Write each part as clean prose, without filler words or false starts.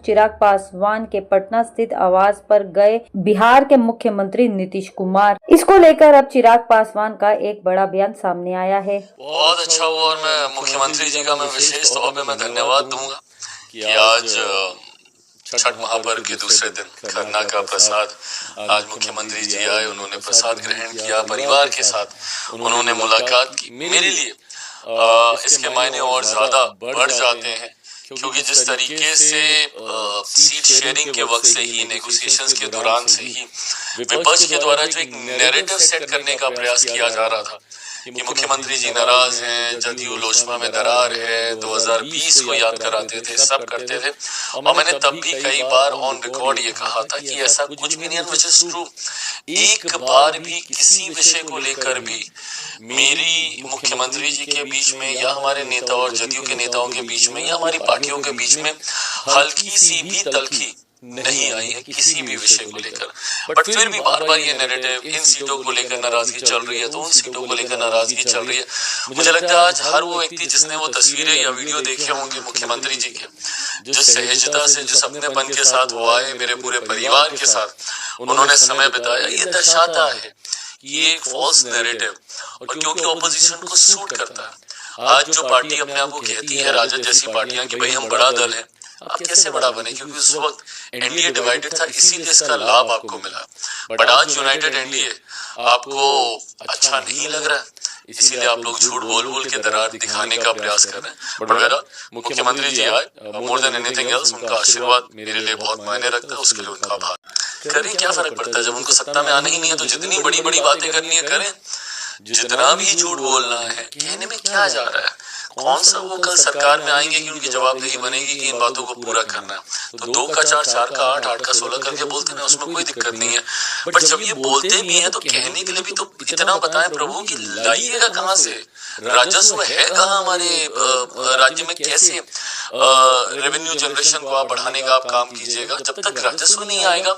चिराग पासवान के पटना स्थित आवास पर गए बिहार के मुख्यमंत्री नीतीश कुमार। इसको लेकर अब चिराग पासवान का एक बड़ा बयान सामने आया है। बहुत अच्छा हुआ और मैं मुख्यमंत्री जी का मैं विशेष तौर पे मैं धन्यवाद दूंगा कि आज छठ महापर्व के दूसरे दिन खरना का प्रसाद आज मुख्यमंत्री जी आए, उन्होंने प्रसाद ग्रहण किया, परिवार के साथ उन्होंने मुलाकात की। मेरे लिए इसके मायने और ज्यादा बढ़ जाते हैं क्योंकि जिस तरीके से सीट शेयरिंग के वक्त से ही, नेगोशिएशंस के दौरान से ही विपक्ष के द्वारा जो एक नैरेटिव सेट करने का प्रयास किया जा रहा था कि मुख्यमंत्री जी नाराज हैं, जदयू लोजपा में दरार है, 2020 को याद कराते थे, सब करते थे। और मैंने तब भी कई बार ऑन रिकॉर्ड ये कहा था कि ऐसा कुछ भी नहीं है, व्हिच इज ट्रू। एक बार भी किसी विषय को लेकर भी मेरी मुख्यमंत्री जी के बीच में या हमारे नेता और जदयू के नेताओं के बीच में या हमारी पार्टियों के बीच में हल्की सी भी तलखी नहीं आई है किसी भी विषय को लेकर। बट फिर भी बार बार ये नैरेटिव, इन सीटों को लेकर नाराजगी चल रही है तो उन सीटों को लेकर नाराजगी चल रही है। मुझे लगता है आज हर वो व्यक्ति जिसने वो तस्वीरें या वीडियो देखे होंगे मुख्यमंत्री जी के, जो सहजता से, जिस अपनेपन के साथ वो आए, मेरे पूरे परिवार के साथ उन्होंने समय बिताया, ये दर्शाता है कि ये एक फॉल्स नैरेटिव और क्योंकि ऑपोजिशन को सूट करता है। आज जो पार्टी अपने आप को कहती है, राजद जैसी पार्टियां, कि भाई हम बड़ा दल है, आप कैसे बड़ा बने? क्योंकि उस वक्त एनडीए डिवाइडेड था, इसीलिए इसका लाभ आपको मिला। बट आज यूनाइटेड एनडीए आपको अच्छा नहीं लग रहा है, इसीलिए आप लोग झूठ बोल बोल के दरार दिखाने का प्रयास कर रहे हैं। बट मेरा मुख्यमंत्री जी आए, मोर देन एनीथिंग एल्स उनका आशीर्वाद मेरे लिए बहुत मायने रखता है, उसके लिए उनका आभार। करें, क्या फर्क पड़ता है? जब उनको सत्ता में आना ही नहीं है तो जितनी बड़ी बड़ी बातें करनी है करें, जितना भी झूठ बोलना है, कहने में क्या जा रहा है? कौन सा वो कल सरकार में आएंगे कि उनकी जवाबदेही बनेगी कि इन बातों को पूरा करना है। तो 2 का 4, 4 का 8, 8 का 16 करके बोलते हैं, उसमें कोई दिक्कत नहीं है। बट जब ये बोलते भी हैं तो कहने के लिए भी तो इतना बताएं प्रभु कि लाइएगा कहाँ से, राजस्व है कहाँ हमारे राज्य में, कैसे रेवेन्यू जनरेशन को आप बढ़ाने का आप काम कीजिएगा। जब तक राजस्व नहीं आएगा,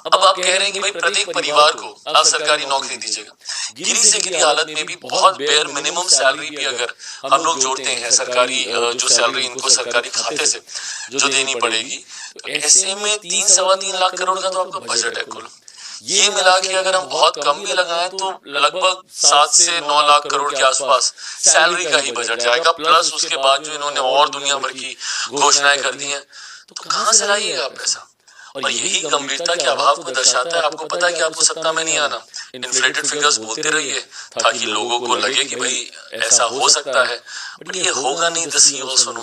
अब आप कह रहे हैं कि भाई प्रत्येक परिवार को आप सरकारी नौकरी दीजिएगा। गिरी से गिरी हालत में भी बहुत बेयर मिनिमम सैलरी भी अगर हम लोग जोड़ते हैं, सरकारी जो सैलरी इनको सरकारी खाते से जो देनी पड़ेगी, तो ऐसे में 3-3.25 लाख करोड़ का तो आपका बजट है कुल। ये मिला के अगर हम बहुत कम भी लगाएं तो लगभग 7 से 9 लाख करोड़ के आसपास सैलरी का ही बजट जाएगा। प्लस उसके बाद जो इन्होंने और दुनिया भर की घोषणाएं कर दी हैं, तो कहाँ से लाइएगा पैसा? और यही गंभीरता के अभाव को दर्शाता है। आपको पता है कि आपको सत्ता में नहीं आना, इन्फ्लेटेड फिगर्स बोलते रहिए ताकि लोगों को लगे कि भाई ऐसा हो सकता है, बट ये होगा नहीं। This you also no.